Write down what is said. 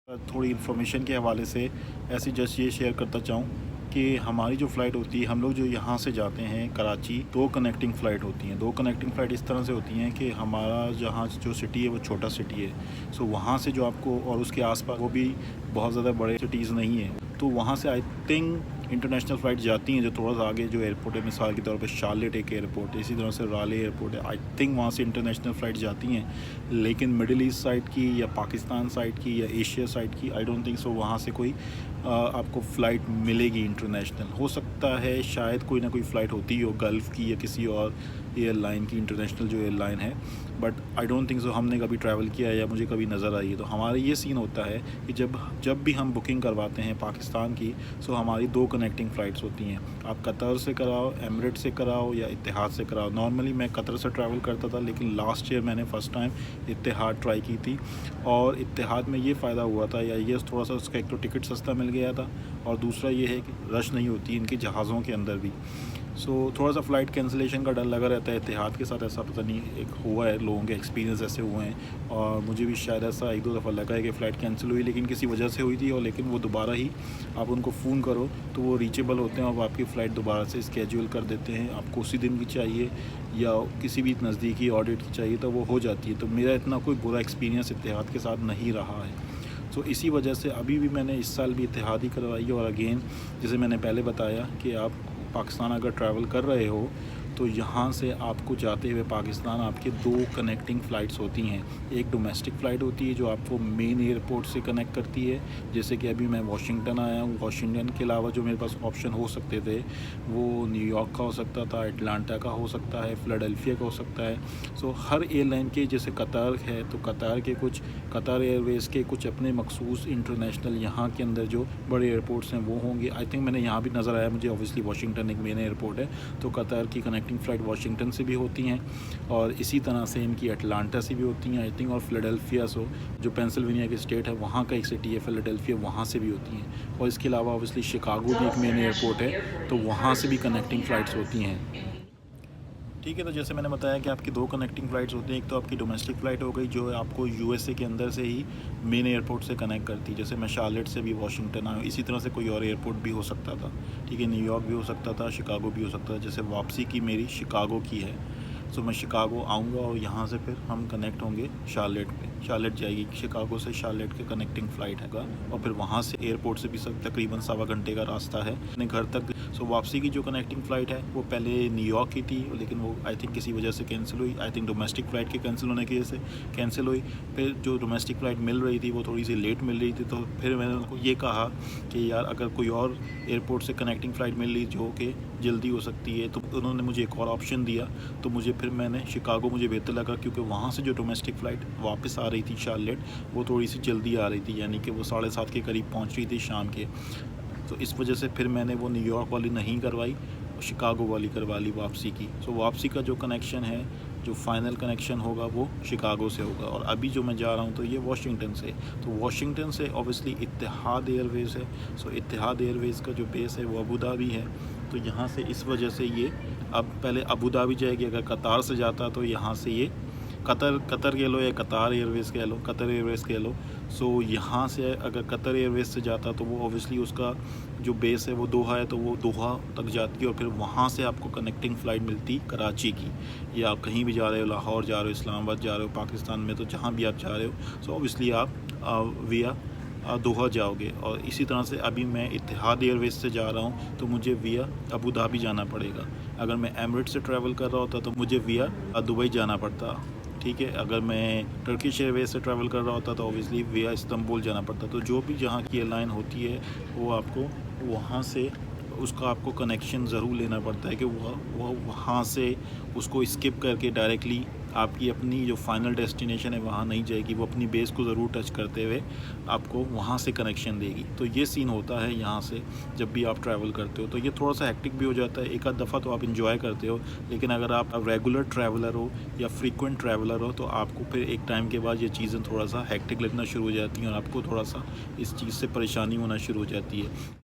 थोड़ी इन्फॉर्मेशन के हवाले से ऐसे जस्ट ये शेयर करता चाहूँ कि हमारी जो फ़्लाइट होती है, हम लोग जो यहाँ से जाते हैं कराची, 2 कनेक्टिंग फ़्लाइट होती हैं। 2 कनेक्टिंग फ़्लाइट इस तरह से होती हैं कि हमारा जहाँ जो सिटी है वो छोटा सिटी है। सो वहाँ से जो आपको और उसके आस-पास वो भी बहुत ज़्यादा बड़े सिटीज़ नहीं हैं। तो वहाँ से आई थिंक इंटरनेशनल फ़्लाइट जाती हैं जो थोड़ा सा आगे जो एयरपोर्ट है, मिसाल के तौर पे शार्लेट एक एयरपोर्ट है, इसी तरह से राले एयरपोर्ट है। आई थिंक वहाँ से इंटरनेशनल फ़्लाइट जाती हैं। लेकिन मिडल ईस्ट साइड की या पाकिस्तान साइड की या एशिया साइड की आई डोंट थिंक सो वहाँ से कोई आपको फ़्लाइट मिलेगी इंटरनेशनल। हो सकता है शायद कोई ना कोई फ़्लाइट होती हो गल्फ़ की या किसी और एयरलाइन की, इंटरनेशनल जो एयरलाइन है, but I don't think so हमने कभी ट्रैवल किया है या मुझे कभी नज़र आई है। तो हमारा ये सीन होता है कि जब भी हम बुकिंग करवाते हैं पाकिस्तान की, सो हमारी 2 कनेक्टिंग फ़्लाइट्स होती हैं। आप कतर से कराओ, एमिरेट्स से कराओ या इत्तेहाद से कराओ। नॉर्मली मैं कतर से ट्रैवल करता था, लेकिन लास्ट ईयर मैंने फ़र्स्ट टाइम इत्तेहाद ट्राई की थी और इत्तेहाद में ये फ़ायदा हुआ था या ये थोड़ा सा उसका एक तो टिकट सस्ता मिल गया था और दूसरा ये है कि रश नहीं होती इनके जहाज़ों के अंदर भी। सो थोड़ा सा फ़्लाइट कैंसिलेशन का डर लगा रहता है। इत्तेहाद के साथ ऐसा पता नहीं एक हुआ है, लोगों के एक्सपीरियंस ऐसे हुए हैं और मुझे भी शायद ऐसा 1-2 दफ़ा लगा है कि फ़्लाइट कैंसिल हुई, लेकिन किसी वजह से हुई थी और लेकिन वो दोबारा ही आप उनको फ़ोन करो तो वो रीचेबल होते हैं और आपकी फ़्लाइट दोबारा से स्केड्यूल कर देते हैं। आपको उसी दिन की चाहिए या किसी भी नज़दीकी ऑडिट की चाहिए तो वो हो जाती है। तो मेरा इतना कोई बुरा एक्सपीरियंस इत्तेहाद के साथ नहीं रहा है। तो इसी वजह से अभी भी मैंने इस साल भी इत्तेहाद ही करवाई है। और अगेन जैसे मैंने पहले बताया कि आप पाकिस्तान अगर ट्रैवल कर रहे हो तो यहाँ से आपको जाते हुए पाकिस्तान आपके 2 कनेक्टिंग फ़्लाइट्स होती हैं। एक डोमेस्टिक फ़्लाइट होती है जो आपको मेन एयरपोर्ट से कनेक्ट करती है, जैसे कि अभी मैं वाशिंगटन आया हूँ। वाशिंगटन के अलावा जो मेरे पास ऑप्शन हो सकते थे वो न्यूयॉर्क का हो सकता था, अटलांटा का हो सकता है, फ़िलाडेल्फिया का हो सकता है। सो हर एयरलाइन के, जैसे कतर है तो कतर के कुछ, कतर एयरवेज़ के कुछ अपने मखसूस इंटरनेशनल यहाँ के अंदर जो बड़े एयरपोर्ट्स हैं वो होंगे। आई थिंक मैंने यहाँ भी नज़र आया मुझे, ऑब्वियसली वाशिंगटन एक मेन एयरपोर्ट है तो कतर की कनेक्टिंग फ़्लाइट वाशिंगटन से भी होती हैं और इसी तरह से इनकी अटलांटा से भी होती हैं आई थिंक, और फ़िलाडेल्फिया से जो पेंसिल्वेनिया की स्टेट है वहाँ का एक सिटी है फ़िलाडेल्फिया, वहाँ से भी होती हैं। और इसके अलावा ऑब्वियसली शिकागो भी एक मेन एयरपोर्ट है तो वहाँ से भी कनेक्टिंग फ़्लाइट्स होती हैं। ठीक है, तो जैसे मैंने बताया कि आपकी 2 कनेक्टिंग फ़्लाइट्स होती हैं। एक तो आपकी डोमेस्टिक फ़्लाइट हो गई जो आपको यूएसए के अंदर से ही मेन एयरपोर्ट से कनेक्ट करती है, जैसे मैं शार्लेट से भी वाशिंगटन आया हूँ, इसी तरह से कोई और एयरपोर्ट भी हो सकता था। ठीक है, न्यूयॉर्क भी हो सकता था, शिकागो भी हो सकता था। जैसे वापसी की मेरी शिकागो की है, सो मैं शिकागो आऊँगा और यहाँ से फिर हम कनेक्ट होंगे शार्लेट पे। शार्लेट जाएगी, शिकागो से शार्लेट के कनेक्टिंग फ़्लाइट है और फिर वहाँ से एयरपोर्ट से भी तकरीबन 1.25 घंटे का रास्ता है अपने घर तक। सो वापसी की जो कनेक्टिंग फ़्लाइट है वो पहले न्यूयॉर्क की थी, लेकिन वो आई थिंक किसी वजह से कैंसिल हुई। आई थिंक डोमेस्टिक फ़्लाइट के कैंसिल होने की वजह से कैंसिल हुई। फिर जो डोमेस्टिक फ़्लाइट मिल रही थी वो थोड़ी सी लेट मिल रही थी, तो फिर मैंने उनको ये कहा कि यार अगर कोई और एयरपोर्ट से कनेक्टिंग फ़्लाइट मिल रही जो कि जल्दी हो सकती है, तो उन्होंने मुझे एक और ऑप्शन दिया। तो फिर मैंने शिकागो मुझे बेहतर लगा, क्योंकि वहाँ से जो डोमेस्टिक फ़्लाइट वापस आ रही थी शार्लेट, वो थोड़ी सी जल्दी आ रही थी, यानी कि वो 7:30 के करीब पहुँच रही थी शाम के। तो इस वजह से फिर मैंने वो न्यूयॉर्क वाली नहीं करवाई, शिकागो वाली करवा ली वापसी की। सो वापसी का जो कनेक्शन है, जो फ़ाइनल कनेक्शन होगा वो शिकागो से होगा। और अभी जो मैं जा रहा हूँ तो ये वाशिंगटन से। तो वाशिंगटन से ऑब्वियसली इत्तेहाद एयरवेज़ है। सो इत्तेहाद एयरवेज़ का जो बेस है वो अबू धाबी है। तो यहाँ से इस वजह से ये अब पहले अबू धाबी जाएगी। अगर कतार से जाता तो यहाँ से ये कतर कह लो या कतार एयरवेज़ कह लो, कतर एयरवेज़ कह लो। सो यहाँ से अगर कतर एयरवेज़ से जाता तो वो ऑब्वियसली उसका जो बेस है वो दोहा है, तो वो दोहा तक जाती है और फिर वहाँ से आपको कनेक्टिंग फ़्लाइट मिलती कराची की। या आप कहीं भी जा रहे हो, लाहौर जा रहे हो, इस्लामाबाद जा रहे हो, पाकिस्तान में, तो जहाँ भी आप जा रहे हो सो ऑब्वियसली आप विया दोहा जाओगे। और इसी तरह से अभी मैं इत्तेहाद एयरवेज़ से जा रहा हूँ तो मुझे विया अबू धाबी जाना पड़ेगा। अगर मैं एमिरेट्स से ट्रैवल कर रहा होता तो मुझे विया दुबई जाना पड़ता। ठीक है, अगर मैं टर्किश एयरवेज़ से ट्रैवल कर रहा होता तो ऑब्वियसली विया इस्तांबुल जाना पड़ता। तो जो भी जहाँ की एयरलाइन होती है वो आपको वहाँ से उसका आपको कनेक्शन ज़रूर लेना पड़ता है कि वह वहाँ से उसको स्किप करके डायरेक्टली आपकी अपनी जो फाइनल डेस्टिनेशन है वहाँ नहीं जाएगी, वो अपनी बेस को ज़रूर टच करते हुए आपको वहाँ से कनेक्शन देगी। तो ये सीन होता है यहाँ से जब भी आप ट्रैवल करते हो। तो ये थोड़ा सा हेक्टिक भी हो जाता है, एक आध दफ़ा तो आप इंजॉय करते हो, लेकिन अगर आप रेगुलर ट्रैवलर हो या फ्रीक्वेंट ट्रैवलर हो तो आपको फिर एक टाइम के बाद ये चीज़ें थोड़ा सा हेक्टिक लगना शुरू हो जाती हैं और आपको थोड़ा सा इस चीज़ से परेशानी होना शुरू हो जाती है।